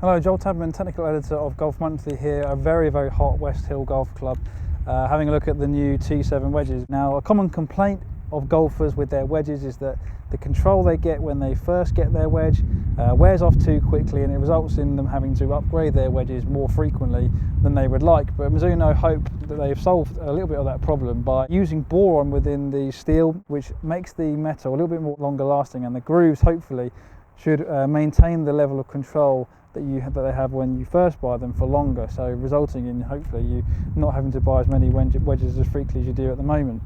Hello, Joel Tadman, Technical Editor of Golf Monthly here, a very hot West Hill Golf Club, having a look at the new T7 wedges. Now, a common complaint of golfers with their wedges is that the control they get when they first get their wedge wears off too quickly, and it results in them having to upgrade their wedges more frequently than they would like. But Mizuno hope that they've solved a little bit of that problem by using boron within the steel, which makes the metal a little bit more longer lasting, and the grooves hopefully should maintain the level of control that they have when you first buy them for longer, so resulting in hopefully you not having to buy as many wedges as frequently as you do at the moment.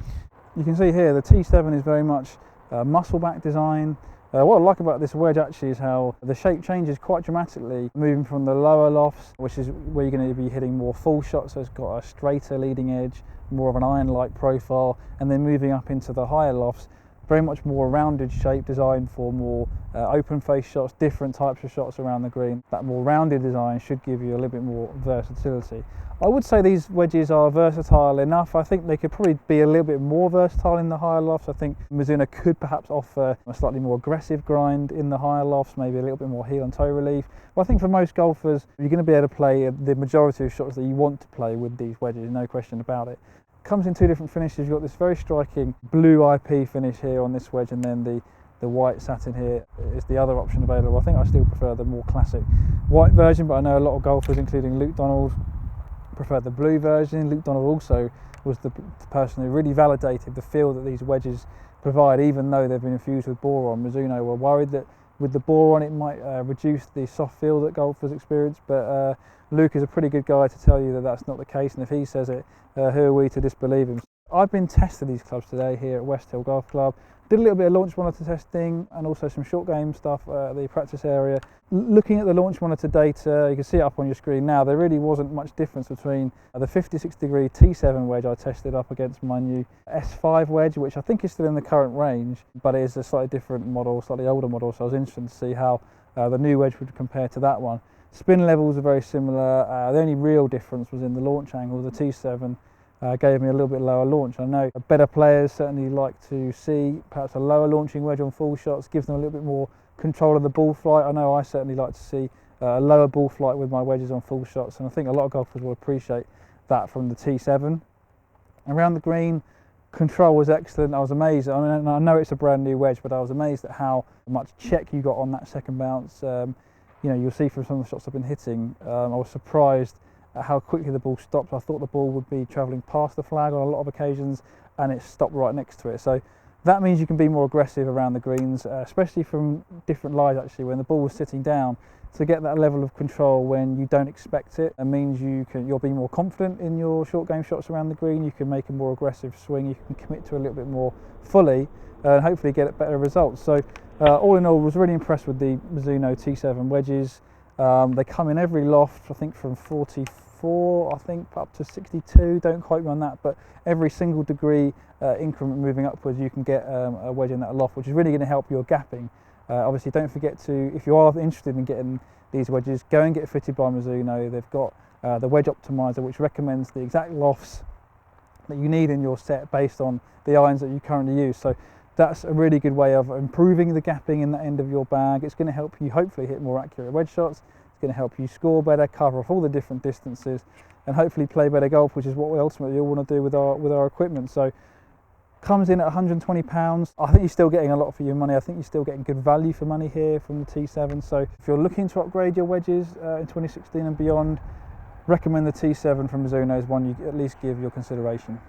You can see here the T7 is very much muscle back design. What I like about this wedge actually is how the shape changes quite dramatically, moving from the lower lofts, which is where you're going to be hitting more full shots, so it's got a straighter leading edge, more of an iron-like profile, and then moving up into the higher lofts, very much more rounded shape, designed for more open face shots, different types of shots around the green. That more rounded design should give you a little bit more versatility. I would say these wedges are versatile enough. I think they could probably be a little bit more versatile in the higher lofts. I think Mizuno could perhaps offer a slightly more aggressive grind in the higher lofts, maybe a little bit more heel and toe relief. But I think for most golfers, you're going to be able to play the majority of shots that you want to play with these wedges, no question about it. Comes in two different finishes. You've got this very striking blue IP finish here on this wedge, and then the white satin here is the other option available. I think I still prefer the more classic white version, but I know a lot of golfers, including Luke Donald, prefer the blue version. Luke Donald also was the person who really validated the feel that these wedges provide, even though they've been infused with boron. Mizuno were worried that with the boron it might reduce the soft feel that golfers experience, but Luke is a pretty good guy to tell you that that's not the case, and if he says it, who are we to disbelieve him? I've been testing these clubs today here at West Hill Golf Club. Did a little bit of launch monitor testing and also some short game stuff at the practice area. Looking at the launch monitor data, you can see it up on your screen now, there really wasn't much difference between the 56-degree T7 wedge I tested up against my new S5 wedge, which I think is still in the current range, but it is a slightly different model, slightly older model, so I was interested to see how the new wedge would compare to that one. Spin levels are very similar. The only real difference was in the launch angle. The T7 gave me a little bit lower launch. I know better players certainly like to see perhaps a lower launching wedge on full shots, gives them a little bit more control of the ball flight. I know I certainly like to see a lower ball flight with my wedges on full shots, and I think a lot of golfers will appreciate that from the T7. Around the green, control was excellent. I was amazed. I mean, I know it's a brand new wedge, but I was amazed at how much check you got on that second bounce. You know, you'll see from some of the shots I've been hitting, I was surprised at how quickly the ball stopped. I thought the ball would be travelling past the flag on a lot of occasions, and it stopped right next to it. So that means you can be more aggressive around the greens, especially from different lies actually, when the ball was sitting down. To get that level of control when you don't expect it, it means you'll be more confident in your short game shots around the green. You can make a more aggressive swing, you can commit to a little bit more fully, and hopefully get better results. So all in all, I was really impressed with the Mizuno T7 wedges. They come in every loft, I think from 44, I think up to 62, don't quote me on that, but every single degree increment moving upwards, you can get a wedge in that loft, which is really going to help your gapping. Obviously, don't forget to, if you are interested in getting these wedges, go and get fitted by Mizuno. They've got the wedge optimizer, which recommends the exact lofts that you need in your set based on the irons that you currently use. So that's a really good way of improving the gapping in the end of your bag. It's going to help you hopefully hit more accurate wedge shots. It's going to help you score better, cover off all the different distances, and hopefully play better golf, which is what we ultimately all want to do with our equipment. So comes in at £120. I think you're still getting a lot for your money. I think you're still getting good value for money here from the T7. So if you're looking to upgrade your wedges in 2016 and beyond, recommend the T7 from Mizuno is one you at least give your consideration.